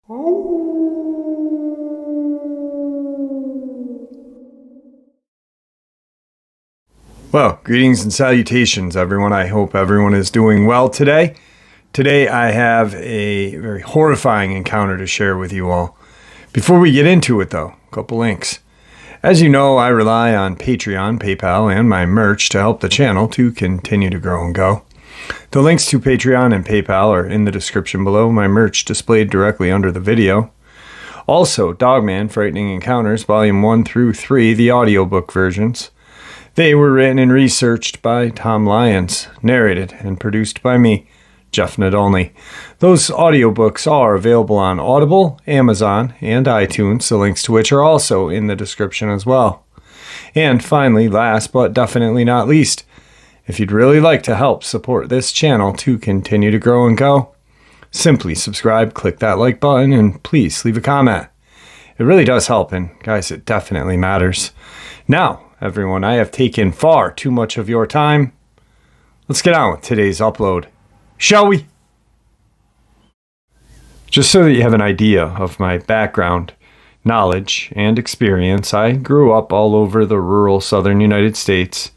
Well, greetings and salutations, everyone. I hope everyone is doing well today. Today, I have a very horrifying encounter to share with you all. Before we get into it, though, a couple links. As you know, I rely on Patreon, PayPal, and my merch to help the channel to continue to grow and go. The links to Patreon and PayPal are in the description below, my merch displayed directly under the video. Also, Dogman, Frightening Encounters, Volume 1 through 3, the audiobook versions. They were written and researched by Tom Lyons, narrated and produced by me, Jeff Nadolny. Those audiobooks are available on Audible, Amazon, and iTunes, the links to which are also in the description as well. And finally, last but definitely not least, if you'd really like to help support this channel to continue to grow and go, simply subscribe, click that like button, and please leave a comment. It really does help, and guys, it definitely matters. Now, everyone, I have taken far too much of your time. Let's get on with today's upload, shall we? Just so that you have an idea of my background, knowledge, and experience, I grew up all over the rural southern United States,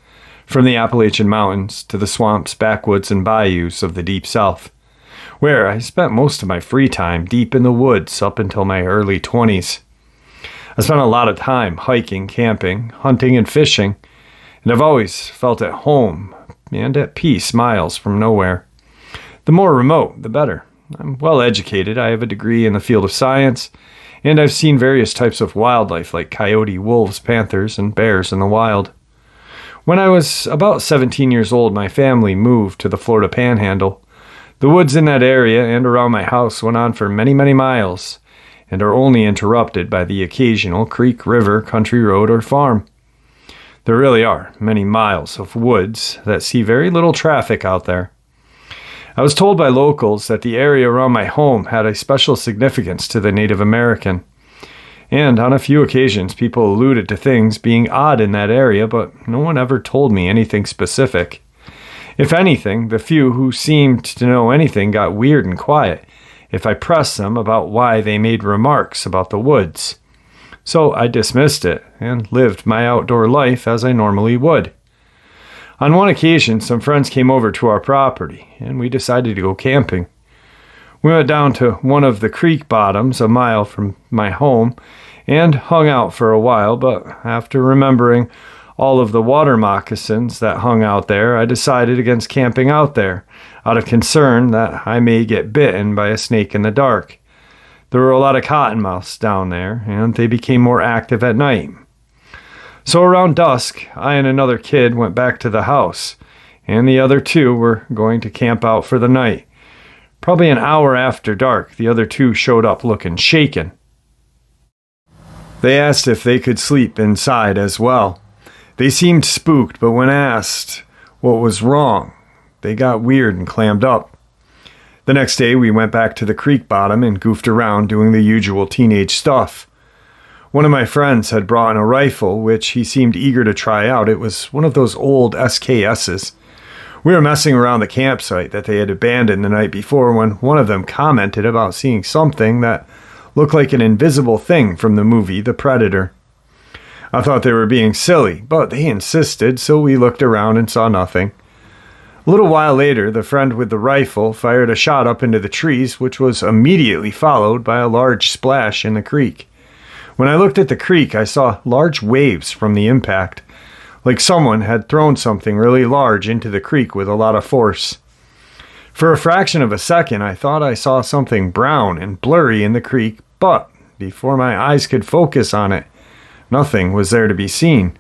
from the Appalachian Mountains to the swamps, backwoods, and bayous of the Deep South, where I spent most of my free time deep in the woods up until my early 20s. I spent a lot of time hiking, camping, hunting, and fishing, and I've always felt at home and at peace miles from nowhere. The more remote, the better. I'm well educated. I have a degree in the field of science, and I've seen various types of wildlife like coyote, wolves, panthers, and bears in the wild. When I was about 17 years old, my family moved to the Florida Panhandle. The woods in that area and around my house went on for many, many miles, and are only interrupted by the occasional creek, river, country road, or farm. There really are many miles of woods that see very little traffic out there. I was told by locals that the area around my home had a special significance to the Native American, and on a few occasions people alluded to things being odd in that area, but no one ever told me anything specific. If anything, the few who seemed to know anything got weird and quiet if I pressed them about why they made remarks about the woods. So I dismissed it and lived my outdoor life as I normally would. On one occasion, some friends came over to our property, and we decided to go camping. We went down to one of the creek bottoms a mile from my home and hung out for a while, but after remembering all of the water moccasins that hung out there, I decided against camping out there, out of concern that I may get bitten by a snake in the dark. There were a lot of cottonmouths down there, and they became more active at night. So around dusk, I and another kid went back to the house, and the other two were going to camp out for the night. Probably an hour after dark, the other two showed up looking shaken. They asked if they could sleep inside as well. They seemed spooked, but when asked what was wrong, they got weird and clammed up. The next day, we went back to the creek bottom and goofed around doing the usual teenage stuff. One of my friends had brought in a rifle, which he seemed eager to try out. It was one of those old SKSs. We were messing around the campsite that they had abandoned the night before when one of them commented about seeing something that looked like an invisible thing from the movie The Predator. I thought they were being silly, but they insisted, so we looked around and saw nothing. A little while later, the friend with the rifle fired a shot up into the trees, which was immediately followed by a large splash in the creek. When I looked at the creek, I saw large waves from the impact, like someone had thrown something really large into the creek with a lot of force. For a fraction of a second, I thought I saw something brown and blurry in the creek, but before my eyes could focus on it, nothing was there to be seen.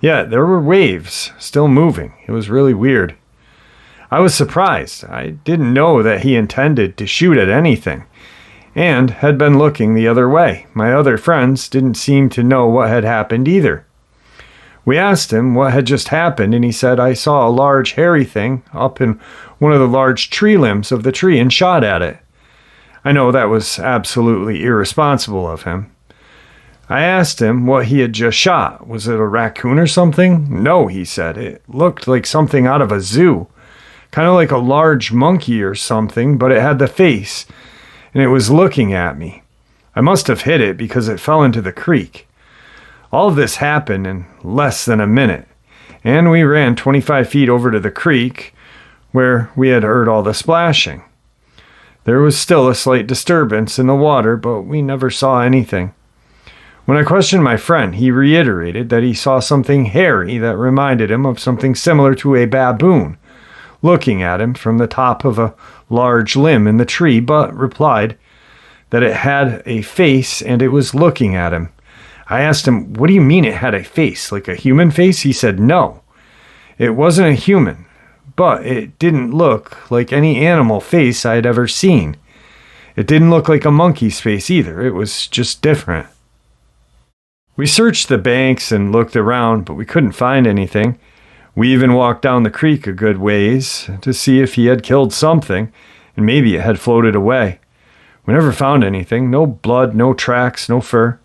Yet there were waves still moving. It was really weird. I was surprised. I didn't know that he intended to shoot at anything, and had been looking the other way. My other friends didn't seem to know what had happened either. We asked him what had just happened, and he said, "I saw a large hairy thing up in one of the large tree limbs of the tree and shot at it." I know that was absolutely irresponsible of him. I asked him what he had just shot. Was it a raccoon or something? No, he said. It looked like something out of a zoo. Kind of like a large monkey or something, but it had the face and it was looking at me. I must have hit it because it fell into the creek. All of this happened in less than a minute, and we ran 25 feet over to the creek where we had heard all the splashing. There was still a slight disturbance in the water, but we never saw anything. When I questioned my friend, he reiterated that he saw something hairy that reminded him of something similar to a baboon looking at him from the top of a large limb in the tree, but replied that it had a face and it was looking at him. I asked him, "What do you mean it had a face, like a human face?" He said, "No, it wasn't a human, but it didn't look like any animal face I had ever seen. It didn't look like a monkey's face either. It was just different." We searched the banks and looked around, but we couldn't find anything. We even walked down the creek a good ways to see if he had killed something, and maybe it had floated away. We never found anything, no blood, no tracks, no fur.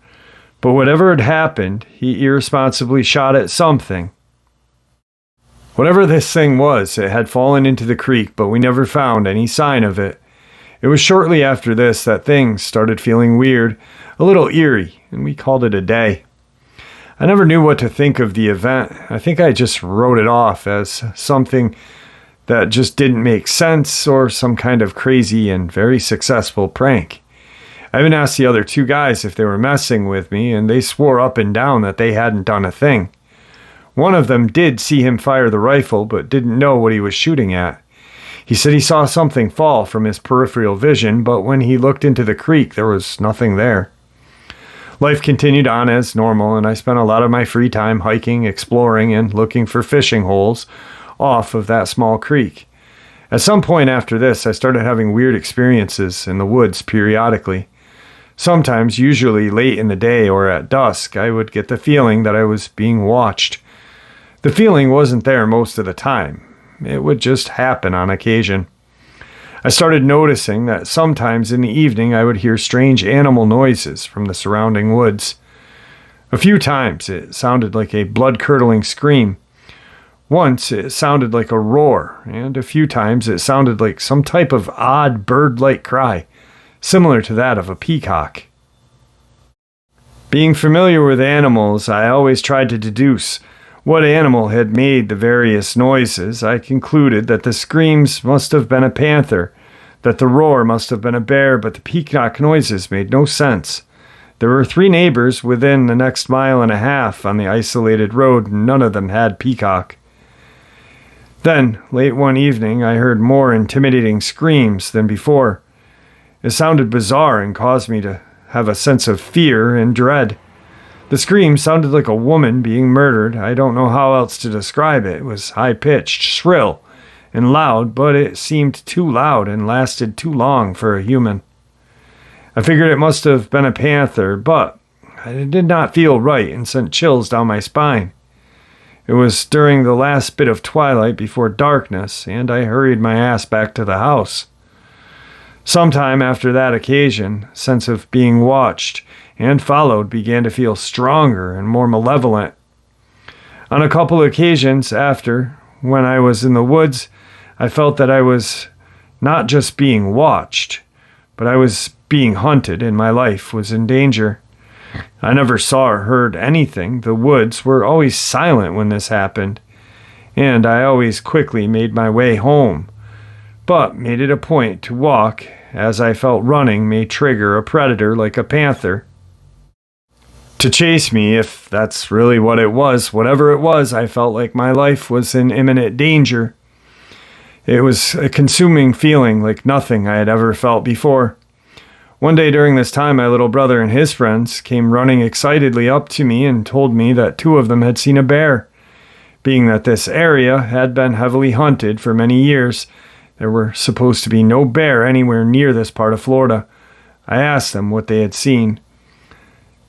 But whatever had happened, he irresponsibly shot at something. Whatever this thing was, it had fallen into the creek, but we never found any sign of it. It was shortly after this that things started feeling weird, a little eerie, and we called it a day. I never knew what to think of the event. I think I just wrote it off as something that just didn't make sense or some kind of crazy and very successful prank. I even asked the other two guys if they were messing with me, and they swore up and down that they hadn't done a thing. One of them did see him fire the rifle, but didn't know what he was shooting at. He said he saw something fall from his peripheral vision, but when he looked into the creek, there was nothing there. Life continued on as normal, and I spent a lot of my free time hiking, exploring, and looking for fishing holes off of that small creek. At some point after this, I started having weird experiences in the woods periodically. Sometimes, usually late in the day or at dusk, I would get the feeling that I was being watched. The feeling wasn't there most of the time. It would just happen on occasion. I started noticing that sometimes in the evening I would hear strange animal noises from the surrounding woods. A few times it sounded like a blood-curdling scream. Once it sounded like a roar, and a few times it sounded like some type of odd bird-like cry, similar to that of a peacock. Being familiar with animals, I always tried to deduce what animal had made the various noises. I concluded that the screams must have been a panther, that the roar must have been a bear, but the peacock noises made no sense. There were 3 neighbors within the next mile and a half on the isolated road, and none of them had peacock. Then, late one evening, I heard more intimidating screams than before. It sounded bizarre and caused me to have a sense of fear and dread. The scream sounded like a woman being murdered. I don't know how else to describe it. It was high-pitched, shrill, and loud, but it seemed too loud and lasted too long for a human. I figured it must have been a panther, but it did not feel right and sent chills down my spine. It was during the last bit of twilight before darkness, and I hurried my ass back to the house. Sometime after that occasion, a sense of being watched and followed began to feel stronger and more malevolent. On a couple of occasions after, when I was in the woods, I felt that I was not just being watched, but I was being hunted and my life was in danger. I never saw or heard anything. The woods were always silent when this happened, and I always quickly made my way home, but made it a point to walk, as I felt running may trigger a predator like a panther to chase me, if that's really what it was. Whatever it was, I felt like my life was in imminent danger. It was a consuming feeling like nothing I had ever felt before. One day during this time, my little brother and his friends came running excitedly up to me and told me that 2 of them had seen a bear. Being that this area had been heavily hunted for many years, there were supposed to be no bear anywhere near this part of Florida. I asked them what they had seen.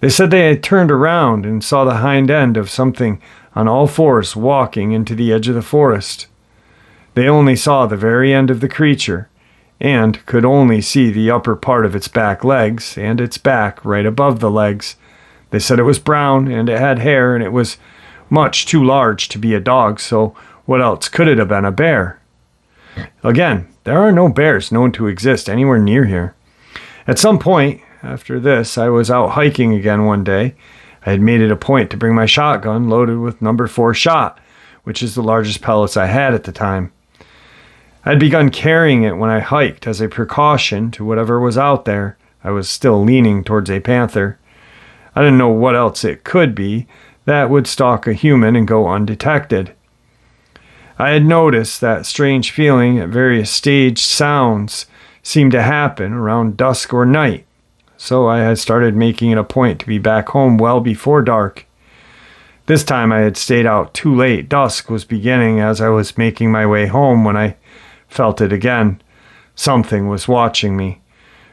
They said they had turned around and saw the hind end of something on all 4s walking into the edge of the forest. They only saw the very end of the creature, and could only see the upper part of its back legs and its back right above the legs. They said it was brown and it had hair, and it was much too large to be a dog, so what else could it have been? A bear? Again, there are no bears known to exist anywhere near here. At some point after this, I was out hiking again one day. I had made it a point to bring my shotgun loaded with number 4 shot, which is the largest pellets I had at the time. I had begun carrying it when I hiked as a precaution to whatever was out there. I was still leaning towards a panther. I didn't know what else it could be that would stalk a human and go undetected. I had noticed that strange feeling at various staged sounds seemed to happen around dusk or night, so I had started making it a point to be back home well before dark. This time I had stayed out too late. Dusk was beginning as I was making my way home when I felt it again. Something was watching me.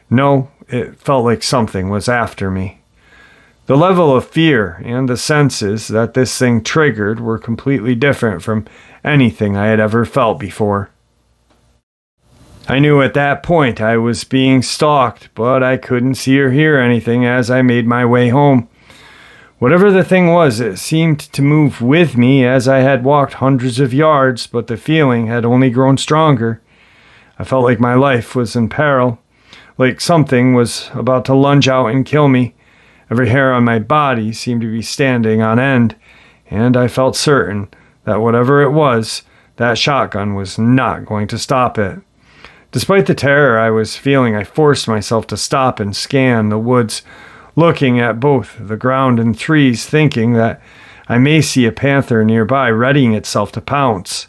No, it felt like something was after me. The level of fear and the senses that this thing triggered were completely different from anything I had ever felt before. I knew at that point I was being stalked, but I couldn't see or hear anything as I made my way home. Whatever the thing was, it seemed to move with me as I had walked hundreds of yards, but the feeling had only grown stronger. I felt like my life was in peril, like something was about to lunge out and kill me. Every hair on my body seemed to be standing on end, and I felt certain that whatever it was, that shotgun was not going to stop it. Despite the terror I was feeling, I forced myself to stop and scan the woods, looking at both the ground and trees, thinking that I may see a panther nearby readying itself to pounce.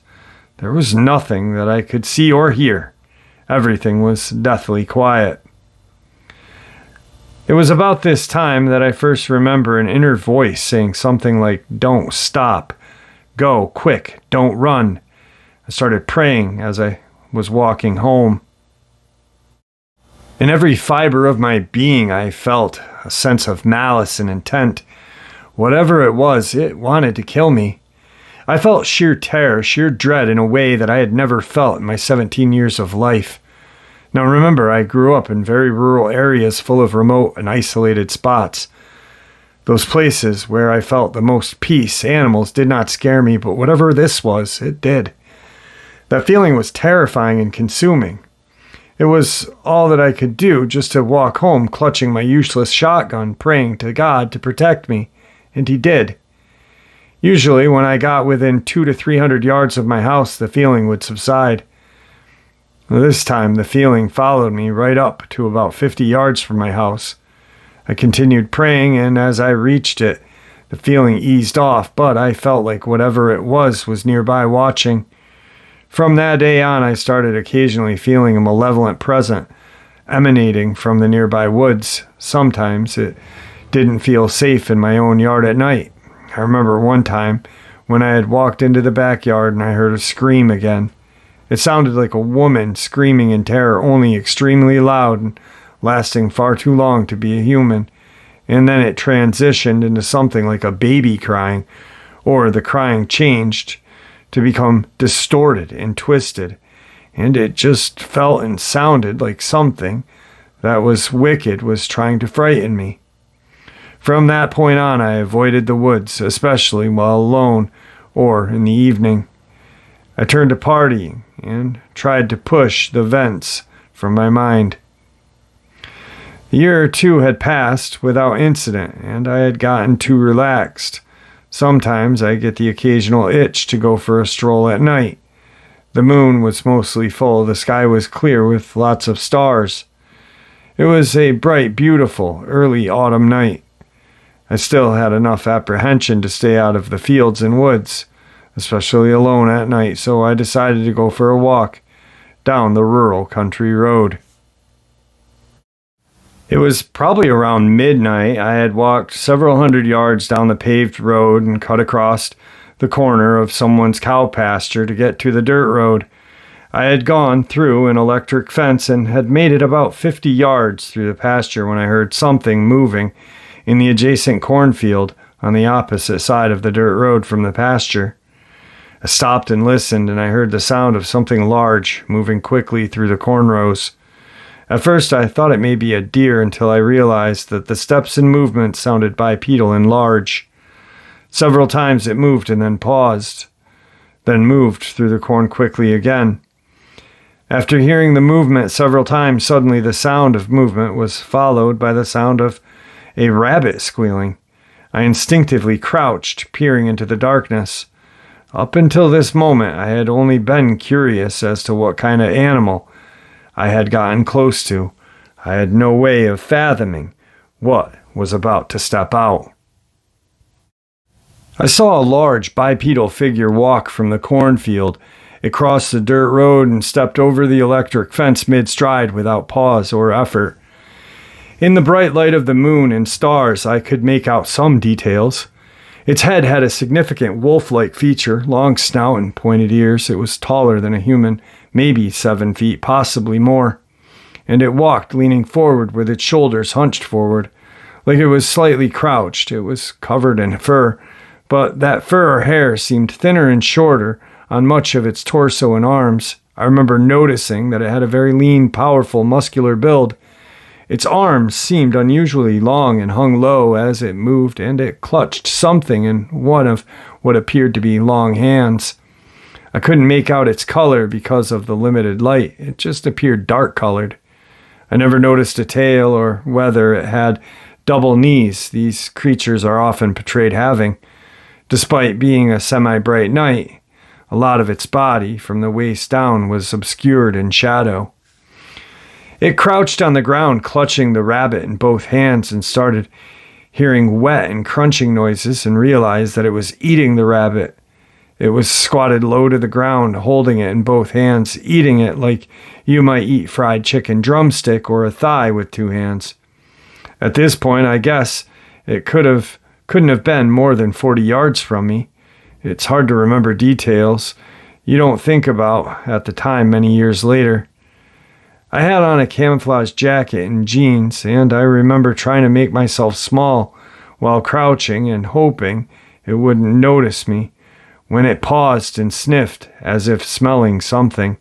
There was nothing that I could see or hear. Everything was deathly quiet. It was about this time that I first remember an inner voice saying something like, "Don't stop. Go, quick, don't run." I started praying as I was walking home. In every fiber of my being, I felt a sense of malice and intent. Whatever it was, it wanted to kill me. I felt sheer terror, sheer dread in a way that I had never felt in my 17 years of life. Now remember, I grew up in very rural areas full of remote and isolated spots. Those places where I felt the most peace. Animals did not scare me, but whatever this was, it did. That feeling was terrifying and consuming. It was all that I could do just to walk home clutching my useless shotgun, praying to God to protect me, and He did. Usually when I got within 200 to 300 yards of my house, the feeling would subside. This time the feeling followed me right up to about 50 yards from my house. I continued praying, and as I reached it, the feeling eased off, but I felt like whatever it was nearby watching. From that day on, I started occasionally feeling a malevolent presence emanating from the nearby woods. Sometimes it didn't feel safe in my own yard at night. I remember one time when I had walked into the backyard and I heard a scream again. It sounded like a woman screaming in terror, only extremely loud and lasting far too long to be a human. And then it transitioned into something like a baby crying, or the crying changed to become distorted and twisted, and it just felt and sounded like something that was wicked was trying to frighten me. From that point on, I avoided the woods, especially while alone or in the evening. I turned to partying and tried to push the events from my mind. A year or two had passed without incident, and I had gotten too relaxed. Sometimes I get the occasional itch to go for a stroll at night. The moon was mostly full. The sky was clear with lots of stars. It was a bright, beautiful, early autumn night. I still had enough apprehension to stay out of the fields and woods, especially alone at night, so I decided to go for a walk down the rural country road. It was probably around midnight. I had walked several hundred yards down the paved road and cut across the corner of someone's cow pasture to get to the dirt road. I had gone through an electric fence and had made it about 50 yards through the pasture when I heard something moving in the adjacent cornfield on the opposite side of the dirt road from the pasture. I stopped and listened, and I heard the sound of something large moving quickly through the corn rows. At first I thought it may be a deer until I realized that the steps and movements sounded bipedal and large. Several times it moved and then paused, then moved through the corn quickly again. After hearing the movement several times, suddenly the sound of movement was followed by the sound of a rabbit squealing. I instinctively crouched, peering into the darkness. Up until this moment, I had only been curious as to what kind of animal I had gotten close to. I had no way of fathoming what was about to step out. I saw a large bipedal figure walk from the cornfield. It crossed the dirt road and stepped over the electric fence mid-stride without pause or effort. In the bright light of the moon and stars, I could make out some details. Its head had a significant wolf-like feature, long snout and pointed ears. It was taller than a human, maybe 7 feet, possibly more. And it walked leaning forward with its shoulders hunched forward, like it was slightly crouched. It was covered in fur, but that fur or hair seemed thinner and shorter on much of its torso and arms. I remember noticing that it had a very lean, powerful, muscular build. Its arms seemed unusually long and hung low as it moved, and it clutched something in one of what appeared to be long hands. I couldn't make out its color because of the limited light. It just appeared dark-colored. I never noticed a tail or whether it had double knees these creatures are often portrayed having. Despite being a semi-bright night, a lot of its body, from the waist down, was obscured in shadow. It crouched on the ground, clutching the rabbit in both hands, and started hearing wet and crunching noises and realized that it was eating the rabbit. It was squatted low to the ground, holding it in both hands, eating it like you might eat fried chicken drumstick or a thigh with 2 hands. At this point, I guess it couldn't have been more than 40 yards from me. It's hard to remember details you don't think about at the time many years later. I had on a camouflage jacket and jeans, and I remember trying to make myself small while crouching and hoping it wouldn't notice me, when it paused and sniffed as if smelling something.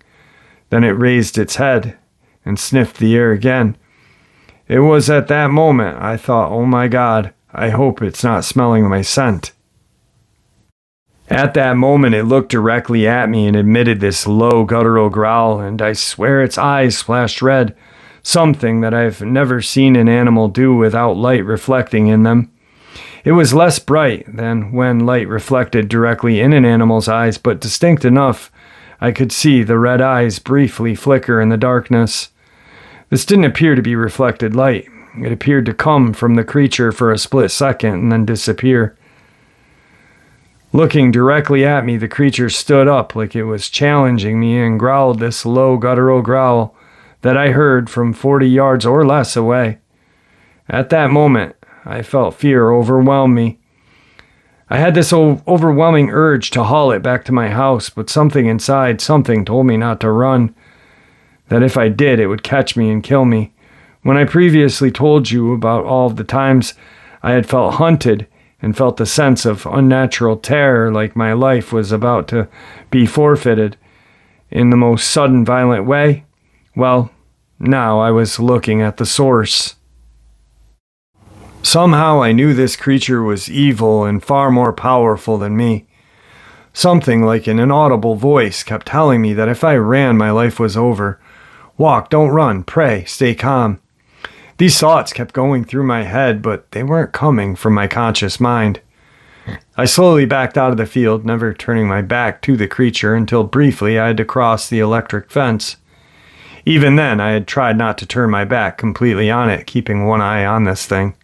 Then it raised its head and sniffed the air again. It was at that moment I thought, oh my God, I hope it's not smelling my scent. At that moment, it looked directly at me and emitted this low guttural growl, and I swear its eyes flashed red, something that I've never seen an animal do without light reflecting in them. It was less bright than when light reflected directly in an animal's eyes, but distinct enough I could see the red eyes briefly flicker in the darkness. This didn't appear to be reflected light. It appeared to come from the creature for a split second and then disappear. Looking directly at me, the creature stood up like it was challenging me and growled this low guttural growl that I heard from 40 yards or less away. At that moment, I felt fear overwhelm me. I had this overwhelming urge to haul it back to my house, but something inside, something told me not to run, that if I did, it would catch me and kill me. When I previously told you about all of the times I had felt hunted and felt the sense of unnatural terror, like my life was about to be forfeited in the most sudden, violent way, well, now I was looking at the source. Somehow I knew this creature was evil and far more powerful than me. Something like an inaudible voice kept telling me that if I ran, my life was over. Walk, don't run, pray, stay calm. These thoughts kept going through my head, but they weren't coming from my conscious mind. I slowly backed out of the field, never turning my back to the creature until briefly I had to cross the electric fence. Even then, I had tried not to turn my back completely on it, keeping one eye on this thing.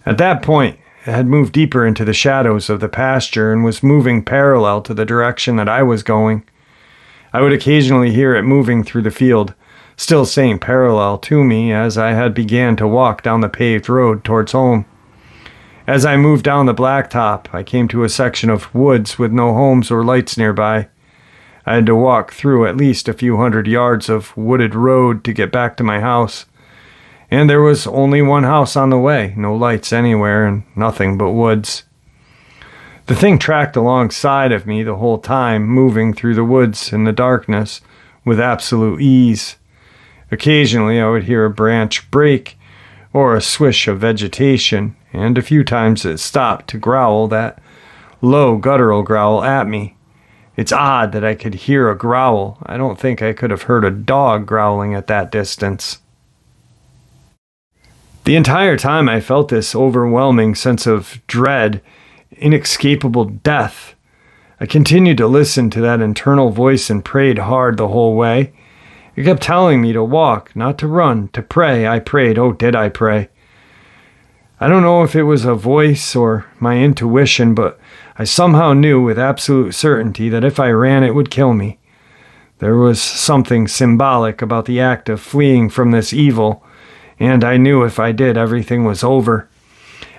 At that point, it had moved deeper into the shadows of the pasture and was moving parallel to the direction that I was going. I would occasionally hear it moving through the field, still staying parallel to me as I had began to walk down the paved road towards home. As I moved down the blacktop, I came to a section of woods with no homes or lights nearby. I had to walk through at least a few hundred yards of wooded road to get back to my house. And there was only one house on the way, no lights anywhere, and nothing but woods. The thing tracked alongside of me the whole time, moving through the woods in the darkness with absolute ease. Occasionally I would hear a branch break or a swish of vegetation, and a few times it stopped to growl that low guttural growl at me. It's odd that I could hear a growl. I don't think I could have heard a dog growling at that distance. The entire time I felt this overwhelming sense of dread, inescapable death. I continued to listen to that internal voice and prayed hard the whole way. It kept telling me to walk, not to run, to pray. I prayed. Oh, did I pray? I don't know if it was a voice or my intuition, but I somehow knew with absolute certainty that if I ran, it would kill me. There was something symbolic about the act of fleeing from this evil, and I knew if I did, everything was over.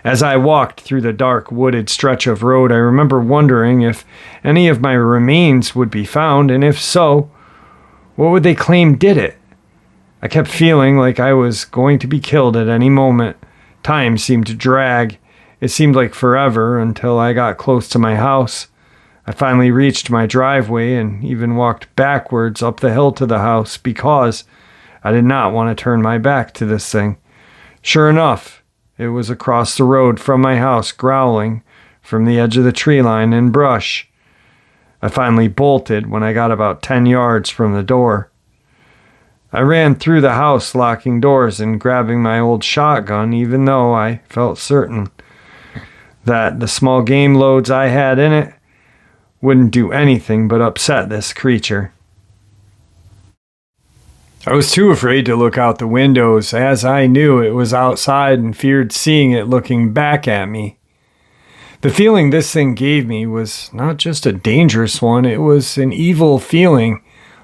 As I walked through the dark, wooded stretch of road, I remember wondering if any of my remains would be found, and if so, what would they claim did it? I kept feeling like I was going to be killed at any moment. Time seemed to drag. It seemed like forever until I got close to my house. I finally reached my driveway and even walked backwards up the hill to the house because I did not want to turn my back to this thing. Sure enough, it was across the road from my house, growling from the edge of the tree line and brush. I finally bolted when I got about 10 yards from the door. I ran through the house, locking doors and grabbing my old shotgun, even though I felt certain that the small game loads I had in it wouldn't do anything but upset this creature. I was too afraid to look out the windows, as I knew it was outside and feared seeing it looking back at me. The feeling this thing gave me was not just a dangerous one, it was an evil feeling,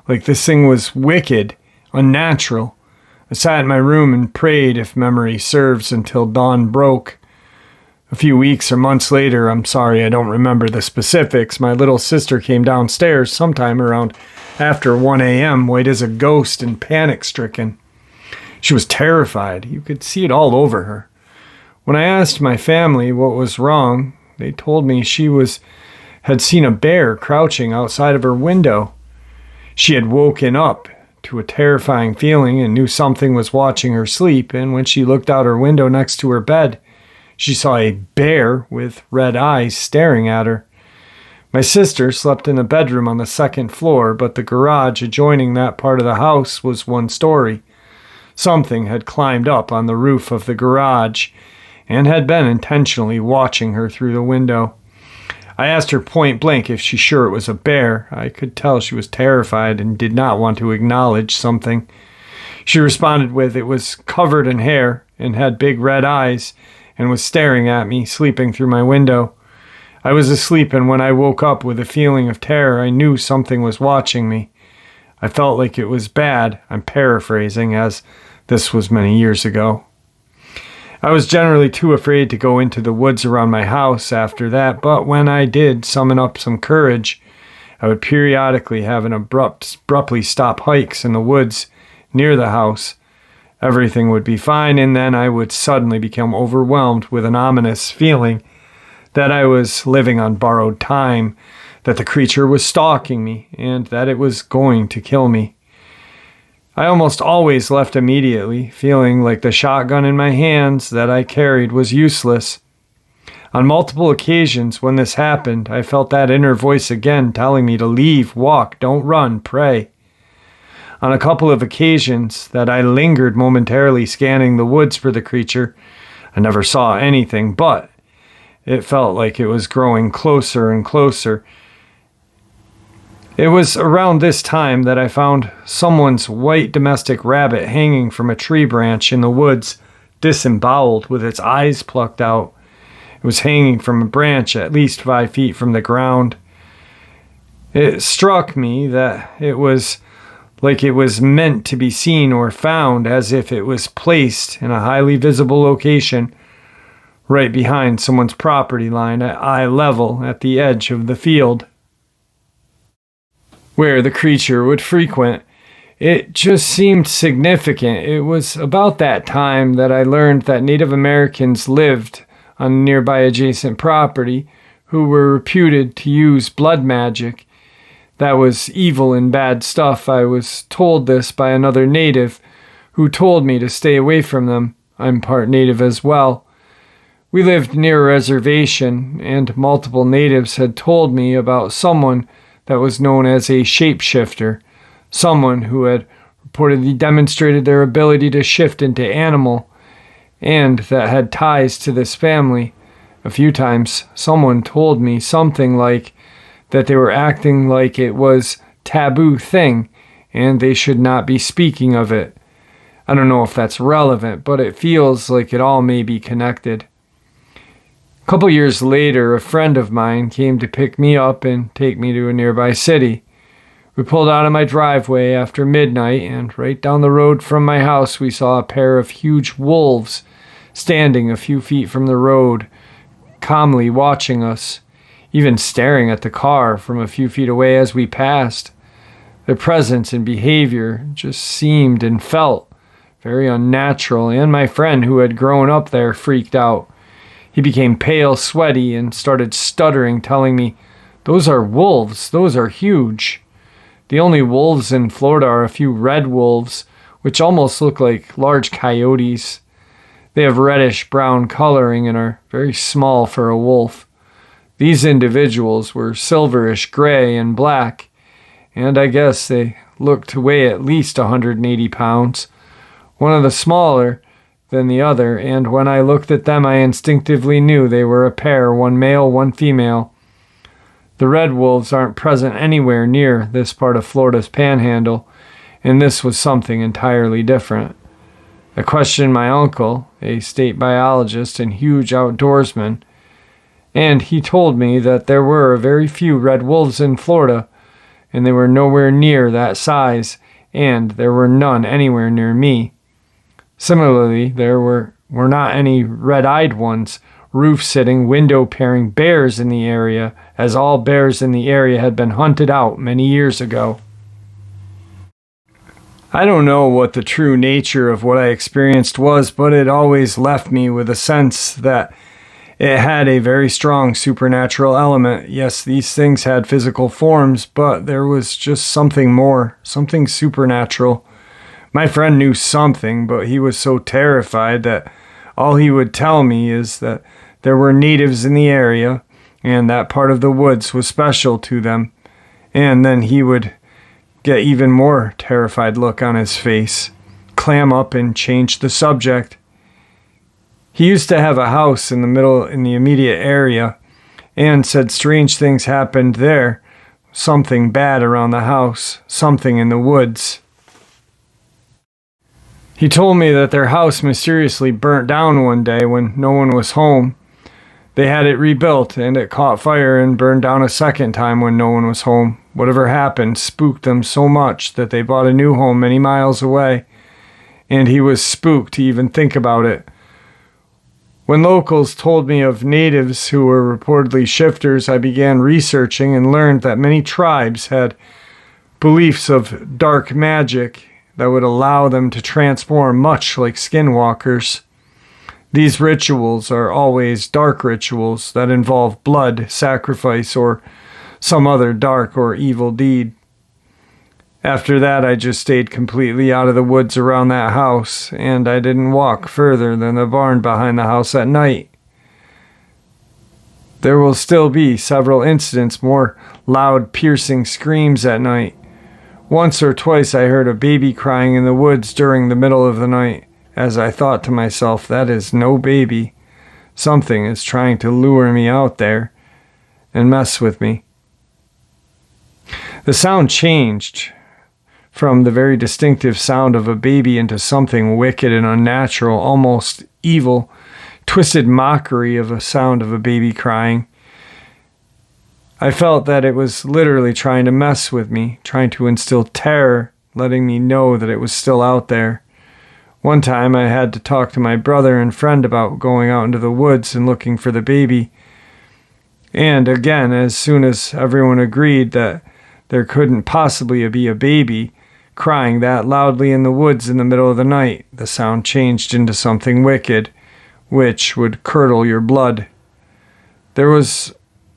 like this thing was wicked, unnatural. I sat in my room and prayed, if memory serves, until dawn broke. A few weeks or months later, I'm sorry I don't remember the specifics, my little sister came downstairs sometime around after 1 a.m., white as a ghost and panic-stricken. She was terrified. You could see it all over her. When I asked my family what was wrong, they told me she had seen a bear crouching outside of her window. She had woken up to a terrifying feeling and knew something was watching her sleep, and when she looked out her window next to her bed, she saw a bear with red eyes staring at her. My sister slept in a bedroom on the second floor, but the garage adjoining that part of the house was one story. Something had climbed up on the roof of the garage and had been intentionally watching her through the window. I asked her point blank if she's sure it was a bear. I could tell she was terrified and did not want to acknowledge something. She responded with, it was covered in hair and had big red eyes and was staring at me, sleeping through my window. I was asleep, and when I woke up with a feeling of terror, I knew something was watching me. I felt like it was bad. I'm paraphrasing, as this was many years ago. I was generally too afraid to go into the woods around my house after that, but when I did summon up some courage, I would periodically have an abruptly stop hikes in the woods near the house. Everything would be fine, and then I would suddenly become overwhelmed with an ominous feeling that I was living on borrowed time, that the creature was stalking me, and that it was going to kill me. I almost always left immediately, feeling like the shotgun in my hands that I carried was useless. On multiple occasions when this happened, I felt that inner voice again telling me to leave, walk, don't run, pray. On a couple of occasions that I lingered momentarily scanning the woods for the creature, I never saw anything, but it felt like it was growing closer and closer. It was around this time that I found someone's white domestic rabbit hanging from a tree branch in the woods, disemboweled with its eyes plucked out. It was hanging from a branch at least 5 feet from the ground. It struck me that it was like it was meant to be seen or found, as if it was placed in a highly visible location right behind someone's property line at eye level at the edge of the field where the creature would frequent. It just seemed significant. It was about that time that I learned that Native Americans lived on nearby adjacent property who were reputed to use blood magic. That was evil and bad stuff. I was told this by another native who told me to stay away from them. I'm part native as well. We lived near a reservation, and multiple natives had told me about someone that was known as a shapeshifter, someone who had reportedly demonstrated their ability to shift into animal and that had ties to this family. A few times, someone told me something like that they were acting like it was a taboo thing and they should not be speaking of it. I don't know if that's relevant, but it feels like it all may be connected. A couple years later, a friend of mine came to pick me up and take me to a nearby city. We pulled out of my driveway after midnight, and right down the road from my house we saw a pair of huge wolves standing a few feet from the road, calmly watching us, even staring at the car from a few feet away as we passed. Their presence and behavior just seemed and felt very unnatural, and my friend who had grown up there freaked out. He became pale, sweaty, and started stuttering, telling me, "Those are wolves. Those are huge." The only wolves in Florida are a few red wolves, which almost look like large coyotes. They have reddish-brown coloring and are very small for a wolf. These individuals were silverish gray and black, and I guess they looked to weigh at least 180 pounds. One of the smaller than the other, and when I looked at them I instinctively knew they were a pair, one male, one female. The red wolves aren't present anywhere near this part of Florida's panhandle, and this was something entirely different. I questioned my uncle, a state biologist and huge outdoorsman, and he told me that there were very few red wolves in Florida, and they were nowhere near that size, and there were none anywhere near me. Similarly, there were not any red-eyed ones, roof-sitting, window-paring bears in the area, as all bears in the area had been hunted out many years ago. I don't know what the true nature of what I experienced was, but it always left me with a sense that it had a very strong supernatural element. Yes, these things had physical forms, but there was just something more, something supernatural. My friend knew something, but he was so terrified that all he would tell me is that there were natives in the area, and that part of the woods was special to them. And then he would get even more terrified look on his face, clam up and change the subject. He used to have a house in the immediate area, and said strange things happened there, something bad around the house, something in the woods. He told me that their house mysteriously burnt down one day when no one was home. They had it rebuilt, and it caught fire and burned down a second time when no one was home. Whatever happened spooked them so much that they bought a new home many miles away, and he was spooked to even think about it. When locals told me of natives who were reportedly shifters, I began researching and learned that many tribes had beliefs of dark magic that would allow them to transform much like skinwalkers. These rituals are always dark rituals that involve blood, sacrifice, or some other dark or evil deed. After that, I just stayed completely out of the woods around that house, and I didn't walk further than the barn behind the house at night. There will still be several incidents, more loud, piercing screams at night. Once or twice I heard a baby crying in the woods during the middle of the night, as I thought to myself, that is no baby. Something is trying to lure me out there and mess with me. The sound changed from the very distinctive sound of a baby into something wicked and unnatural, almost evil, twisted mockery of a sound of a baby crying. I felt that it was literally trying to mess with me, trying to instill terror, letting me know that it was still out there. One time I had to talk to my brother and friend about going out into the woods and looking for the baby. And again, as soon as everyone agreed that there couldn't possibly be a baby crying that loudly in the woods in the middle of the night, the sound changed into something wicked, which would curdle your blood. There was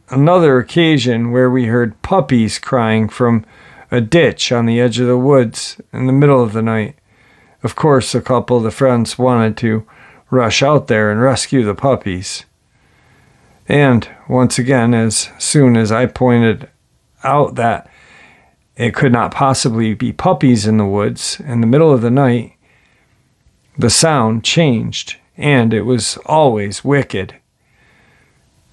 another occasion where we heard puppies crying from a ditch on the edge of the woods in the middle of the night. Of course, a couple of the friends wanted to rush out there and rescue the puppies. And once again, as soon as I pointed out that it could not possibly be puppies in the woods. In the middle of the night, the sound changed, and it was always wicked.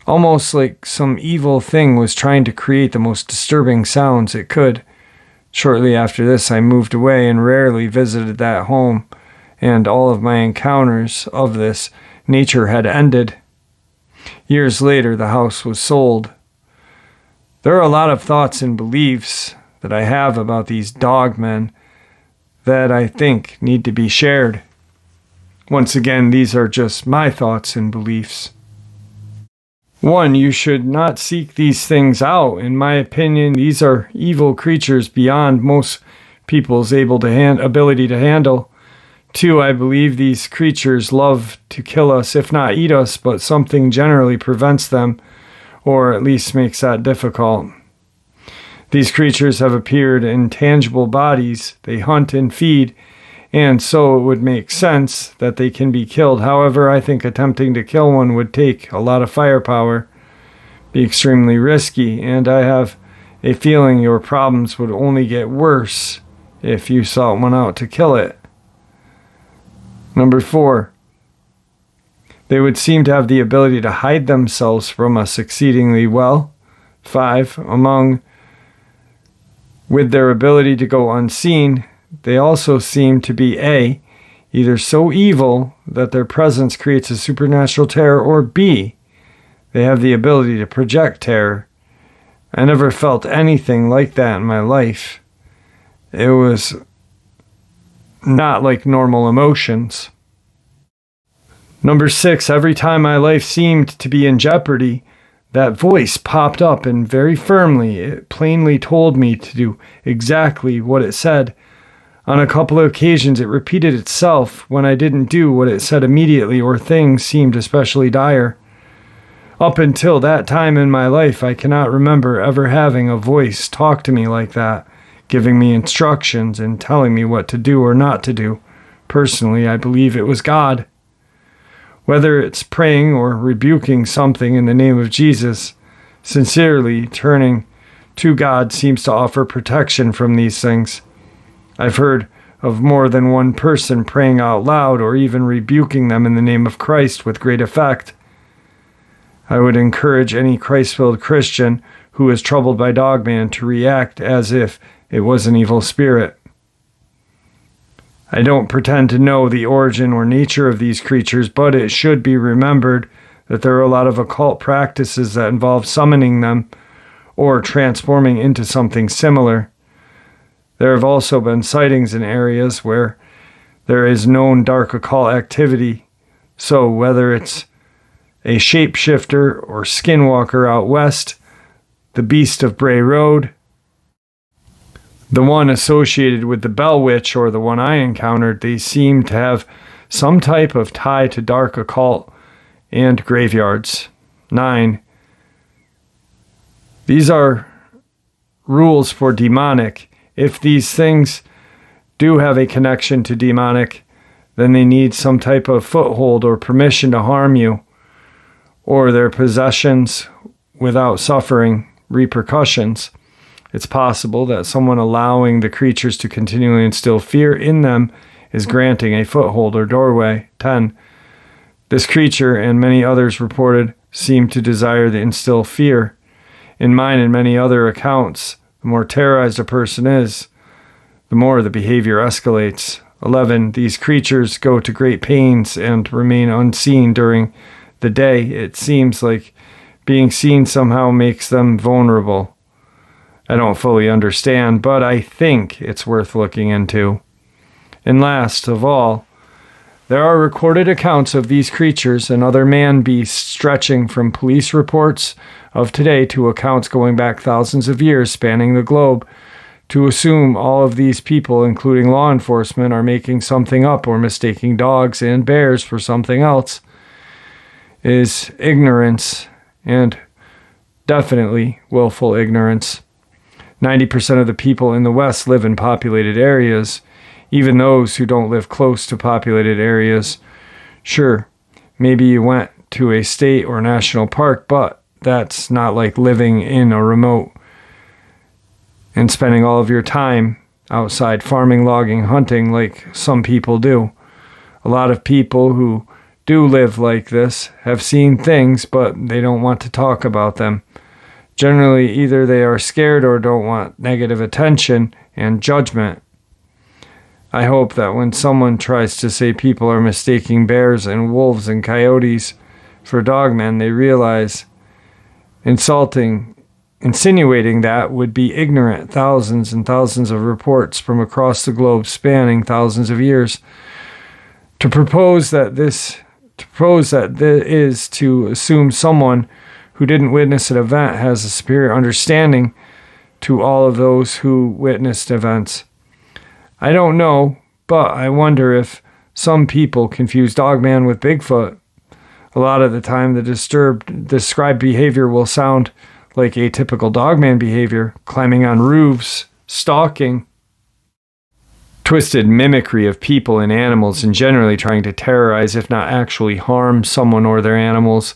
Almost like some evil thing was trying to create the most disturbing sounds it could. Shortly after this, I moved away and rarely visited that home, and all of my encounters of this nature had ended. Years later, the house was sold. There are a lot of thoughts and beliefs that I have about these dogmen that I think need to be shared. Once again, these are just my thoughts and beliefs. 1, you should not seek these things out. In my opinion, these are evil creatures beyond most people's ability to handle. 2, I believe these creatures love to kill us, if not eat us, but something generally prevents them, or at least makes that difficult. These creatures have appeared in tangible bodies. They hunt and feed, and so it would make sense that they can be killed. However, I think attempting to kill one would take a lot of firepower, be extremely risky, and I have a feeling your problems would only get worse if you sought one out to kill it. Number 4, they would seem to have the ability to hide themselves from us exceedingly well. 5, with their ability to go unseen, they also seem to be A, either so evil that their presence creates a supernatural terror, or B, they have the ability to project terror. I never felt anything like that in my life. It was not like normal emotions. Number 6, every time my life seemed to be in jeopardy, that voice popped up and very firmly, it plainly told me to do exactly what it said. On a couple of occasions, it repeated itself when I didn't do what it said immediately or things seemed especially dire. Up until that time in my life, I cannot remember ever having a voice talk to me like that, giving me instructions and telling me what to do or not to do. Personally, I believe it was God. Whether it's praying or rebuking something in the name of Jesus, sincerely turning to God seems to offer protection from these things. I've heard of more than one person praying out loud or even rebuking them in the name of Christ with great effect. I would encourage any Christ-filled Christian who is troubled by Dogman to react as if it was an evil spirit. I don't pretend to know the origin or nature of these creatures, but it should be remembered that there are a lot of occult practices that involve summoning them or transforming into something similar. There have also been sightings in areas where there is known dark occult activity, so whether it's a shapeshifter or skinwalker out west, the Beast of Bray Road, the one associated with the Bell Witch or the one I encountered, they seem to have some type of tie to dark occult and graveyards. 9. These are rules for demonic. If these things do have a connection to demonic, then they need some type of foothold or permission to harm you, or their possessions without suffering repercussions. It's possible that someone allowing the creatures to continually instill fear in them is granting a foothold or doorway. 10. This creature and many others reported seem to desire to instill fear. In mine and many other accounts, the more terrorized a person is, the more the behavior escalates. 11. These creatures go to great pains and remain unseen during the day. It seems like being seen somehow makes them vulnerable. I don't fully understand, but I think it's worth looking into. And last of all, there are recorded accounts of these creatures and other man-beasts stretching from police reports of today to accounts going back thousands of years spanning the globe. To assume all of these people, including law enforcement, are making something up or mistaking dogs and bears for something else is ignorance, and definitely willful ignorance. 90% of the people in the West live in populated areas, even those who don't live close to populated areas. Sure, maybe you went to a state or national park, but that's not like living in a remote and spending all of your time outside farming, logging, hunting like some people do. A lot of people who do live like this have seen things, but they don't want to talk about them. Generally, either they are scared or don't want negative attention and judgment. I hope that when someone tries to say people are mistaking bears and wolves and coyotes for dogmen, they realize insinuating that would be ignorant. Thousands and thousands of reports from across the globe spanning thousands of years. To propose that this is to assume someone who didn't witness an event has a superior understanding to all of those who witnessed events. I don't know, but I wonder if some people confuse Dogman with Bigfoot. A lot of the time, the described behavior will sound like atypical Dogman behavior, climbing on roofs, stalking, twisted mimicry of people and animals, and generally trying to terrorize, if not actually harm, someone or their animals.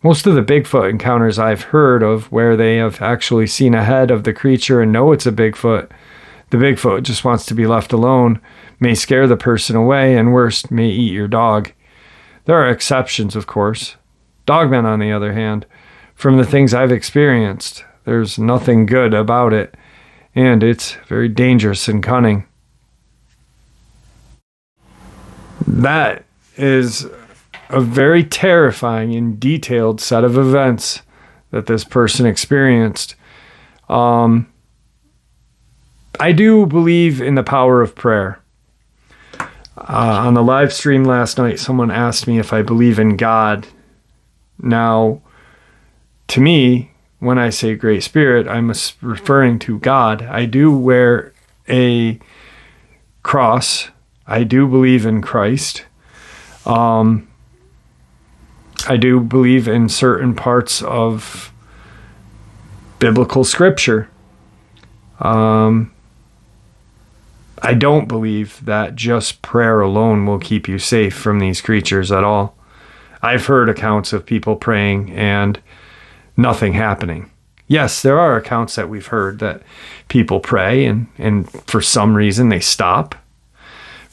Most of the Bigfoot encounters I've heard of where they have actually seen a head of the creature and know it's a Bigfoot. The Bigfoot just wants to be left alone, may scare the person away, and worst, may eat your dog. There are exceptions, of course. Dogmen, on the other hand, from the things I've experienced, there's nothing good about it, and it's very dangerous and cunning. That is a very terrifying and detailed set of events that this person experienced. I do believe in the power of prayer. On the live stream last night, someone asked me if I believe in God. Now, to me, when I say Great Spirit, I'm referring to God. I do wear a cross. I do believe in Christ. I do believe in certain parts of biblical scripture. I don't believe that just prayer alone will keep you safe from these creatures at all. I've heard accounts of people praying and nothing happening. Yes, there are accounts that we've heard that people pray and for some reason they stop.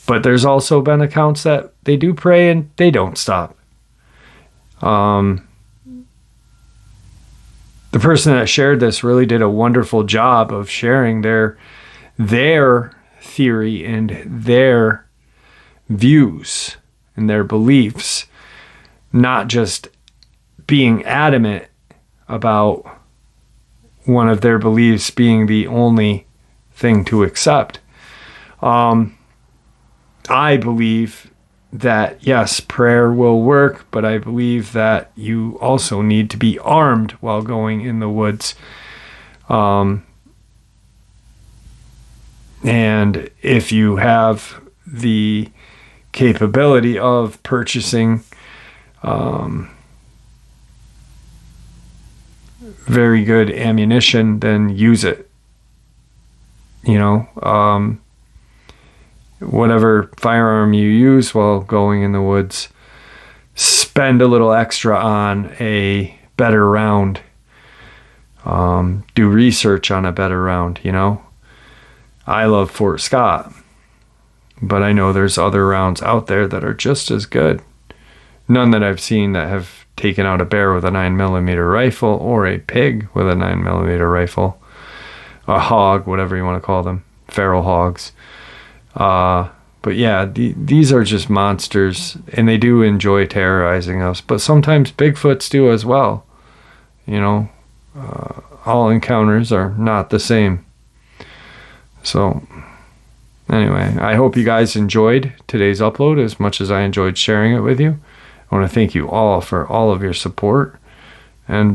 But there's also been accounts that they do pray and they don't stop. The person that shared this really did a wonderful job of sharing their theory and their views and their beliefs, not just being adamant about one of their beliefs being the only thing to accept. I believe that, yes, prayer will work, but I believe that you also need to be armed while going in the woods. And if you have the capability of purchasing very good ammunition, then use it. Whatever firearm you use while going in the woods, spend a little extra on a better round. Do research on a better round, I love Fort Scott, but I know there's other rounds out there that are just as good. None that I've seen that have taken out a bear with a 9mm rifle or a pig with a 9mm rifle. A hog, whatever you want to call them. Feral hogs. But yeah, these are just monsters, and they do enjoy terrorizing us. But sometimes Bigfoots do as well. All encounters are not the same. So, anyway, I hope you guys enjoyed today's upload as much as I enjoyed sharing it with you. I want to thank you all for all of your support. And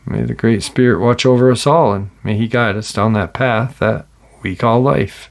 may the Great Spirit watch over us all, and may He guide us down that path that we call life.